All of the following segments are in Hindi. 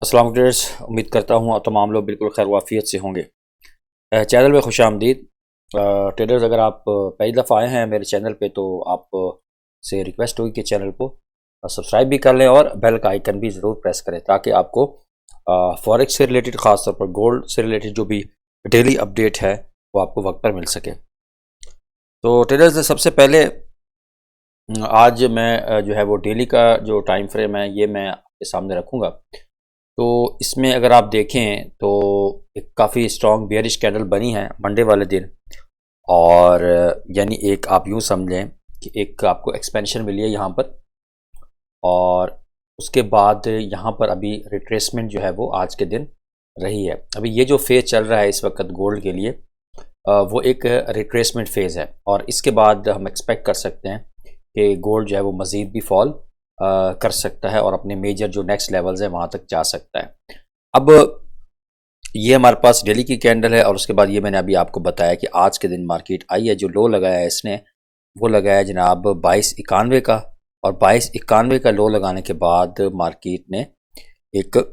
अस्सलाम वालेकुम। उम्मीद करता हूँ तमाम लोग बिल्कुल खैर वाफियत से होंगे। चैनल में खुश आमदीद। ट्रेडर्स, अगर आप पहली दफ़ा आए हैं मेरे चैनल पे तो आप से रिक्वेस्ट होगी कि चैनल को सब्सक्राइब भी कर लें और बेल का आइकन भी ज़रूर प्रेस करें ताकि आपको फॉरेक्स से रिलेटेड, ख़ास तौर पर गोल्ड से रिलेटेड जो भी डेली अपडेट है वो आपको वक्त पर मिल सके। तो ट्रेडर्स, सबसे पहले आज मैं जो है वो डेली का जो टाइम फ्रेम है ये मैं आपके सामने रखूँगा। तो इसमें अगर आप देखें तो एक काफ़ी स्ट्रॉन्ग बेयरिश कैंडल बनी है मंडे वाले दिन, और यानी एक आप यूँ समझें कि एक आपको एक्सपेंशन मिली है यहाँ पर, और उसके बाद यहाँ पर अभी रिट्रेसमेंट जो है वो आज के दिन रही है। अभी ये जो फेज़ चल रहा है इस वक्त गोल्ड के लिए वो एक रिट्रेसमेंट फेज़ है, और इसके बाद हम एक्सपेक्ट कर सकते हैं कि गोल्ड जो है वो मज़ीद भी फॉल कर सकता है और अपने मेजर जो नेक्स्ट लेवल्स हैं वहाँ तक जा सकता है। अब ये हमारे पास डेली की कैंडल है, और उसके बाद ये मैंने अभी आपको बताया कि आज के दिन मार्केट आई है। जो लो लगाया है इसने वो लगाया जनाब 2291 का, और 2291 का लो लगाने के बाद मार्केट ने एक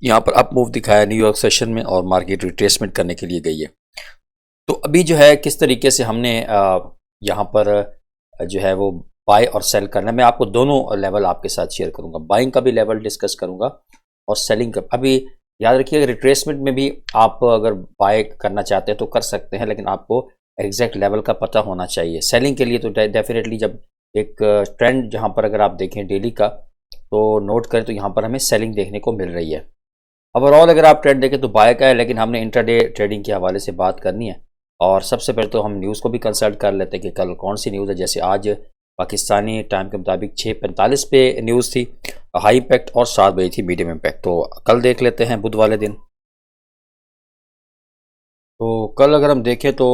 यहाँ पर अप मूव दिखाया न्यूयॉर्क सेशन में, और मार्केट रिट्रेसमेंट करने के लिए गई है। तो अभी जो है किस तरीके से हमने यहाँ पर जो है वो बाय और सेल करना है, मैं आपको दोनों लेवल आपके साथ शेयर करूंगा। बाइंग का भी लेवल डिस्कस करूंगा और सेलिंग का। अभी याद रखिए, रिट्रेसमेंट में भी आप अगर बाय करना चाहते हैं तो कर सकते हैं, लेकिन आपको एग्जैक्ट लेवल का पता होना चाहिए। सेलिंग के लिए तो डेफिनेटली जब एक ट्रेंड जहाँ पर अगर आप देखें डेली का तो नोट करें तो यहाँ पर हमें सेलिंग देखने को मिल रही है। ओवरऑल अगर आप ट्रेंड देखें तो बाय का है, लेकिन हमने इंट्राडे ट्रेडिंग के हवाले से बात करनी है। और सबसे पहले तो हम न्यूज़ को भी कंसल्ट कर लेते हैं कि कल कौन सी न्यूज़ है। जैसे आज पाकिस्तानी टाइम के मुताबिक 6:45 पे न्यूज़ थी हाई इम्पैक्ट, और 7 बजे थी मीडियम इम्पैक्ट। तो कल देख लेते हैं बुध वाले दिन। तो कल अगर हम देखें तो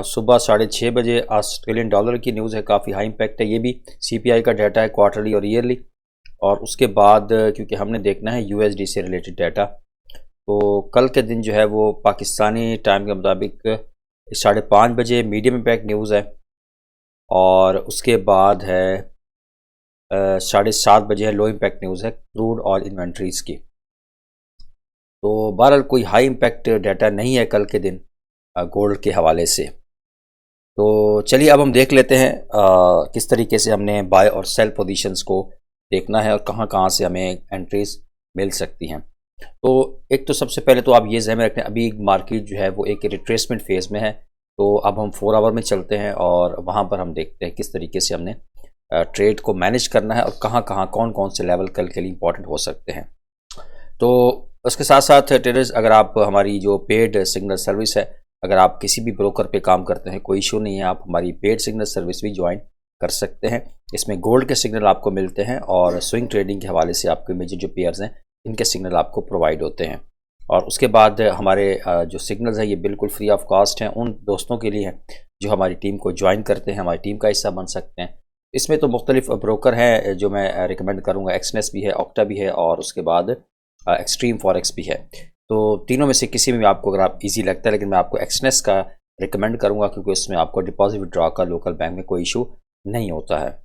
सुबह 6:30 बजे ऑस्ट्रेलियन डॉलर की न्यूज़ है, काफ़ी हाई इम्पैक्ट है। ये भी सीपीआई का डाटा है, क्वार्टरली और ईयरली। और उसके बाद क्योंकि हमने देखना है यूएसडी से रिलेटेड डाटा, तो कल के दिन जो है वो पाकिस्तानी टाइम के मुताबिक 5:30 बजे मीडियम इम्पैक्ट न्यूज़ है, और उसके बाद है 7:30 बजे है लो इम्पैक्ट न्यूज़ है क्रूड ऑयल इन्वेंट्रीज़ की। तो बहरहाल कोई हाई इम्पैक्ट डाटा नहीं है कल के दिन गोल्ड के हवाले से। तो चलिए अब हम देख लेते हैं किस तरीके से हमने बाय और सेल पोजीशंस को देखना है और कहाँ कहाँ से हमें एंट्रीज मिल सकती हैं। तो एक तो सबसे पहले तो आप ये ज़हन में रखें, अभी मार्केट जो है वो एक रिट्रेसमेंट फेज़ में है। तो अब हम 4 आवर में चलते हैं और वहाँ पर हम देखते हैं किस तरीके से हमने ट्रेड को मैनेज करना है और कहाँ कहाँ कौन कौन से लेवल कल के लिए इंपॉर्टेंट हो सकते हैं। तो उसके साथ साथ ट्रेडर्स, अगर आप हमारी जो पेड सिग्नल सर्विस है, अगर आप किसी भी ब्रोकर पे काम करते हैं कोई इशू नहीं है, आप हमारी पेड सिग्नल सर्विस भी ज्वाइन कर सकते हैं। इसमें गोल्ड के सिग्नल आपको मिलते हैं और स्विंग ट्रेडिंग के हवाले से आपके मेजर जो पेयर्स हैं इनके सिग्नल आपको प्रोवाइड होते हैं। और उसके बाद हमारे जो सिग्नल्स हैं ये बिल्कुल फ्री ऑफ कॉस्ट हैं, उन दोस्तों के लिए हैं जो हमारी टीम को ज्वाइन करते हैं, हमारी टीम का हिस्सा बन सकते हैं। इसमें तो मुख्तलिफ ब्रोकर हैं जो मैं रिकमेंड करूँगा, एक्सनेस भी है, ऑक्टा भी है, और उसके बाद एक्सट्रीम फॉरेक्स भी है। तो तीनों में से किसी में भी आपको अगर आप ईजी लगता है, लेकिन मैं आपको एक्सनेस का रिकमेंड करूँगा क्योंकि उसमें आपको डिपॉजिट विड्रॉ का लोकल बैंक में कोई इशू नहीं होता है।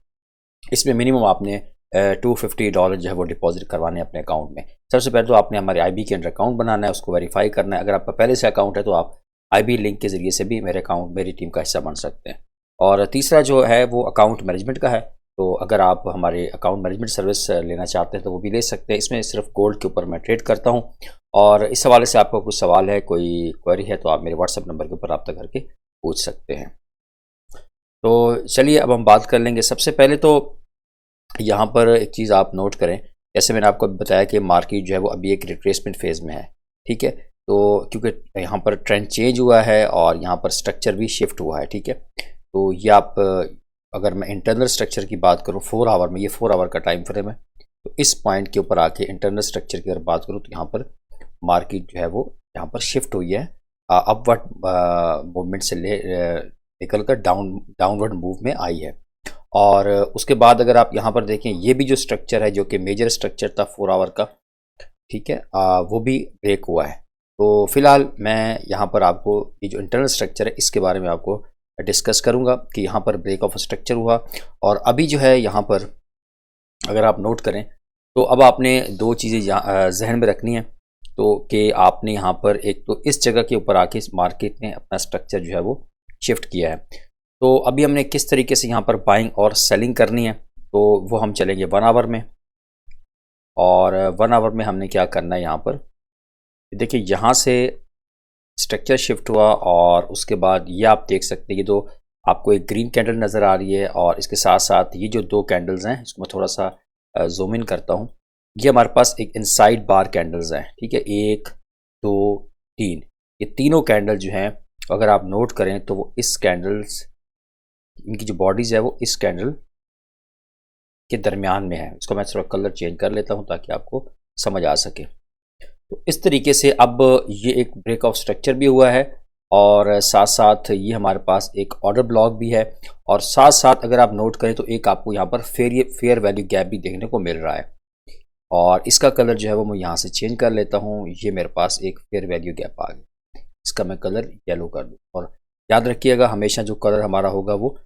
इसमें मिनिमम आपने $250 जो है वो डिपॉजिट करवाने अपने अकाउंट में। सबसे पहले तो आपने हमारे IB के अंडर अकाउंट बनाना है, उसको वेरीफाई करना है। अगर आपका पहले से अकाउंट है तो आप IB लिंक के ज़रिए से भी मेरे अकाउंट, मेरी टीम का हिस्सा बन सकते हैं। और तीसरा जो है वो अकाउंट मैनेजमेंट का है। तो अगर आप हमारे अकाउंट मैनेजमेंट सर्विस लेना चाहते हैं तो वो भी ले सकते हैं। इसमें सिर्फ गोल्ड के ऊपर मैं ट्रेड करता हूँ, और इस हवाले से आपको कुछ सवाल है, कोई क्वेरी है, तो आप मेरे व्हाट्सएप नंबर के ऊपर रब्ता करके पूछ सकते हैं। तो चलिए अब हम बात कर लेंगे। सबसे पहले तो यहाँ पर एक चीज़ आप नोट करें, जैसे मैंने आपको बताया कि मार्केट जो है वो अभी एक रिट्रेसमेंट फेज़ में है, ठीक है। तो क्योंकि यहाँ पर ट्रेंड चेंज हुआ है और यहाँ पर स्ट्रक्चर भी शिफ्ट हुआ है, ठीक है। तो ये आप अगर मैं इंटरनल स्ट्रक्चर की बात करूँ 4 आवर में, ये 4 आवर का टाइम फ्रेम है, तो इस पॉइंट के ऊपर आके इंटरनल स्ट्रक्चर की अगर बात करूँ तो यहाँ पर मार्केट जो है वो यहाँ पर शिफ्ट हुई है, अपवर्ड मूवमेंट से निकल कर डाउनवर्ड मूव में आई है। और उसके बाद अगर आप यहाँ पर देखें, ये भी जो स्ट्रक्चर है जो कि मेजर स्ट्रक्चर था 4 आवर का, ठीक है, वो भी ब्रेक हुआ है। तो फिलहाल मैं यहाँ पर आपको ये जो इंटरनल स्ट्रक्चर है इसके बारे में आपको डिस्कस करूँगा कि यहाँ पर ब्रेक ऑफ स्ट्रक्चर हुआ। और अभी जो है यहाँ पर अगर आप नोट करें तो अब आपने दो चीज़ें जहन में रखनी है, तो कि आपने यहाँ पर एक तो इस जगह के ऊपर आके मार्केट ने अपना स्ट्रक्चर जो है वो शिफ्ट किया है। तो अभी हमने किस तरीके से यहाँ पर बाइंग और सेलिंग करनी है, तो वो हम चलेंगे 1 आवर में। और 1 आवर में हमने क्या करना है, यहाँ पर देखिए यहाँ से स्ट्रक्चर शिफ्ट हुआ और उसके बाद ये आप देख सकते हैं ये दो आपको एक ग्रीन कैंडल नज़र आ रही है और इसके साथ साथ ये जो दो कैंडल्स हैं, इसको मैं थोड़ा सा जूम इन करता हूँ। ये हमारे पास एक इनसाइड बार कैंडल्स हैं, ठीक है, 1 2 3, ये तीनों कैंडल जो हैं अगर आप नोट करें तो वो इस कैंडल्स, इनकी जो बॉडीज़ है वो इस कैंडल के दरमियान में है। इसको मैं थोड़ा कलर चेंज कर लेता हूँ ताकि आपको समझ आ सके। तो इस तरीके से अब ये एक ब्रेक ऑफ स्ट्रक्चर भी हुआ है और साथ साथ ये हमारे पास एक ऑर्डर ब्लॉक भी है और साथ साथ अगर आप नोट करें तो एक आपको यहाँ पर फेयर वैल्यू गैप भी देखने को मिल रहा है और इसका कलर जो है वो मैं यहाँ से चेंज कर लेता हूँ। ये मेरे पास एक फेयर वैल्यू गैप आ गया, इसका मैं कलर येलो कर दूँ। और याद रखिएगा हमेशा जो कलर हमारा होगा वो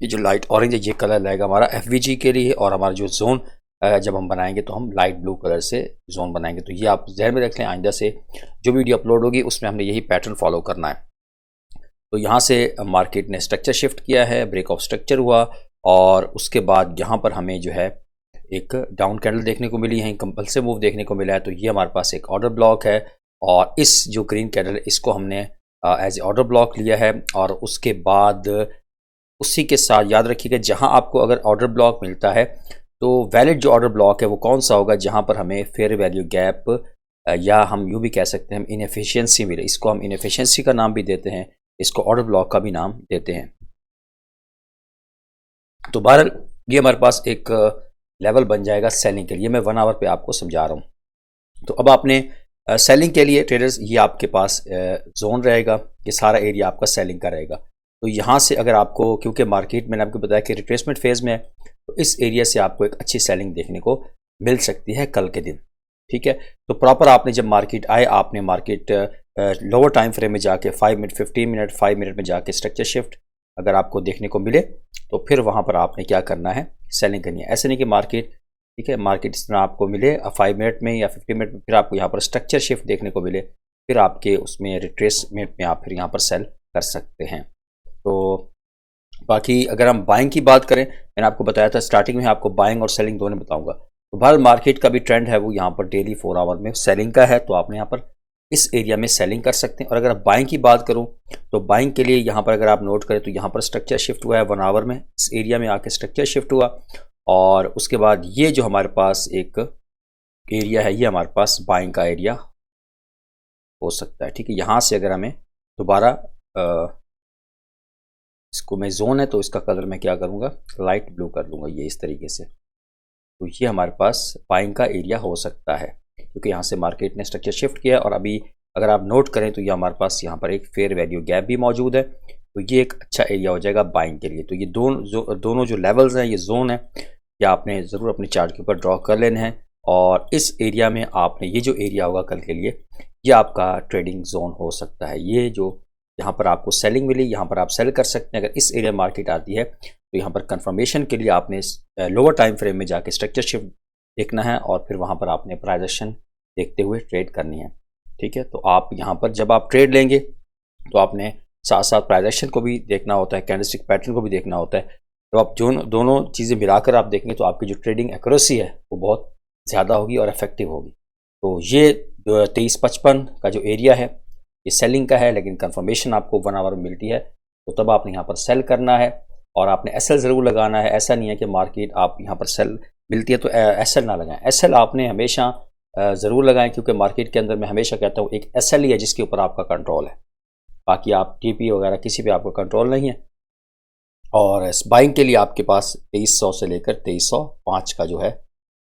ये जो लाइट ऑरेंज है ये कलर लगेगा हमारा FVG के लिए, और हमारा जो जोन जब हम बनाएंगे तो हम लाइट ब्लू कलर से जोन बनाएंगे। तो ये आप ध्यान में रख लें, आइंदा से जो वीडियो अपलोड होगी उसमें हमने यही पैटर्न फॉलो करना है। तो यहाँ से मार्केट ने स्ट्रक्चर शिफ्ट किया है, ब्रेक ऑफ स्ट्रक्चर हुआ और उसके बाद यहाँ पर हमें जो है एक डाउन कैंडल देखने को मिली है, कंपल्सिव मूव देखने को मिला है। तो ये हमारे पास एक ऑर्डर ब्लॉक है और इस जो ग्रीन कैंडल है इसको हमने एज ए ऑर्डर ब्लॉक लिया है। और उसके बाद उसी के साथ याद रखिएगा जहाँ आपको अगर ऑर्डर ब्लॉक मिलता है तो वैलिड जो ऑर्डर ब्लॉक है वो कौन सा होगा, जहाँ पर हमें फेयर वैल्यू गैप या हम यूँ भी कह सकते हैं हम इनएफिशिएंसी मिले, इसको हम इनएफिशिएंसी का नाम भी देते हैं, इसको ऑर्डर ब्लॉक का भी नाम देते हैं। तो बहरहाल ये हमारे पास एक लेवल बन जाएगा सेलिंग के लिए। मैं 1 आवर पे आपको समझा रहा हूँ। तो अब आपने सेलिंग के लिए ट्रेडर्स ये आपके पास जोन रहेगा, ये सारा एरिया आपका सेलिंग का रहेगा। तो यहाँ से अगर आपको, क्योंकि मार्केट मैंने आपको बताया कि रिट्रेसमेंट फेज़ में है, तो इस एरिया से आपको एक अच्छी सेलिंग देखने को मिल सकती है कल के दिन, ठीक है। तो प्रॉपर आपने जब मार्केट आए, आपने मार्केट लोअर टाइम फ्रेम में जाके 5 मिनट 15 मिनट 5 मिनट में जाके स्ट्रक्चर शिफ्ट अगर आपको देखने को मिले तो फिर वहाँ पर आपने क्या करना है, सेलिंग करनी है। ऐसे नहीं कि मार्केट, ठीक है, मार्केट इस तरह आपको मिले 5 मिनट में या 50 मिनट में फिर आपको यहाँ पर स्ट्रक्चर शिफ्ट देखने को मिले, फिर आपके उसमें रिट्रेसमेंट में आप फिर यहाँ पर सेल कर सकते हैं। तो बाकी अगर हम बाइंग की बात करें, मैंने आपको बताया था स्टार्टिंग में आपको बाइंग और सेलिंग दोनों बताऊंगा। तो भारत मार्केट का भी ट्रेंड है वो यहाँ पर डेली 4 आवर में सेलिंग का है, तो आपने यहाँ पर इस एरिया में सेलिंग कर सकते हैं। और अगर आप बाइंग की बात करूँ तो बाइंग के लिए यहाँ पर अगर आप नोट करें तो यहाँ पर स्ट्रक्चर शिफ्ट हुआ है 1 आवर में, इस एरिया में आके स्ट्रक्चर शिफ्ट हुआ और उसके बाद ये जो हमारे पास एक एरिया है ये हमारे पास बाइंग का एरिया हो सकता है, ठीक है। यहाँ से अगर हमें दोबारा इसको मैं जोन है तो इसका कलर मैं क्या करूँगा, लाइट ब्लू कर लूँगा, ये इस तरीके से। तो ये हमारे पास बाइंग का एरिया हो सकता है क्योंकि यहाँ से मार्केट ने स्ट्रक्चर शिफ्ट किया और अभी अगर आप नोट करें तो ये हमारे पास यहाँ पर एक फेयर वैल्यू गैप भी मौजूद है, तो ये एक अच्छा एरिया हो जाएगा बाइंग के लिए। तो ये दोनों जो लेवल्स हैं, ये जोन है, ये आपने ज़रूर अपने चार्ट के ऊपर ड्रॉ कर लेना है। और इस एरिया में आपने ये जो एरिया होगा कल के लिए, ये आपका ट्रेडिंग जोन हो सकता है। ये जो यहाँ पर आपको सेलिंग मिली, यहाँ पर आप सेल कर सकते हैं। अगर इस एरिया मार्केट आती है तो यहाँ पर कंफर्मेशन के लिए आपने लोअर टाइम फ्रेम में जाके स्ट्रक्चर शिफ्ट देखना है और फिर वहाँ पर आपने प्राइस एक्शन देखते हुए ट्रेड करनी है, ठीक है। तो आप यहाँ पर जब आप ट्रेड लेंगे तो आपने साथ साथ प्राइस एक्शन को भी देखना होता है, कैंडलस्टिक पैटर्न को भी देखना होता है। तो आप जो दोनों चीज़ें मिलाकर आप देखेंगे तो आपकी जो ट्रेडिंग एक्यूरेसी है वो बहुत ज़्यादा होगी और इफेक्टिव होगी। तो ये 2355 का जो एरिया है ये सेलिंग का है, लेकिन कंफर्मेशन आपको 1 आवर में मिलती है तो तब आपने यहाँ पर सेल करना है और आपने एसएल ज़रूर लगाना है। ऐसा नहीं है कि मार्केट आप यहाँ पर सेल मिलती है तो एसएल ना लगाएं, एसएल आपने हमेशा ज़रूर लगाएं क्योंकि मार्केट के अंदर मैं हमेशा कहता हूँ एक एसएल ही है जिसके ऊपर आपका कंट्रोल है, बाकी आप टीपी वगैरह किसी पे आपका कंट्रोल नहीं है। और बाइंग के लिए आपके पास 2300 से लेकर 2305 का जो है,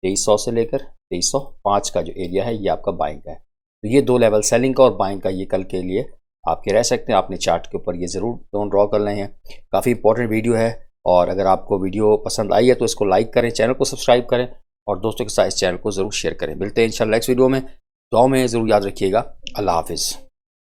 2300 से लेकर 2305 का जो एरिया है ये आपका बाइंग का है। तो ये दो लेवल सेलिंग का और बाइंग का ये कल के लिए आपके रह सकते हैं। आपने चार्ट के ऊपर ये ज़रूर जोन ड्रॉ कर लें हैं। काफ़ी इंपॉर्टेंट वीडियो है और अगर आपको वीडियो पसंद आई है तो इसको लाइक करें, चैनल को सब्सक्राइब करें और दोस्तों के साथ इस चैनल को ज़रूर शेयर करें। मिलते हैं इंशाल्लाह नेक्स्ट वीडियो में। दुआओं में ज़रूर याद रखिएगा। अल्लाह हाफिज़।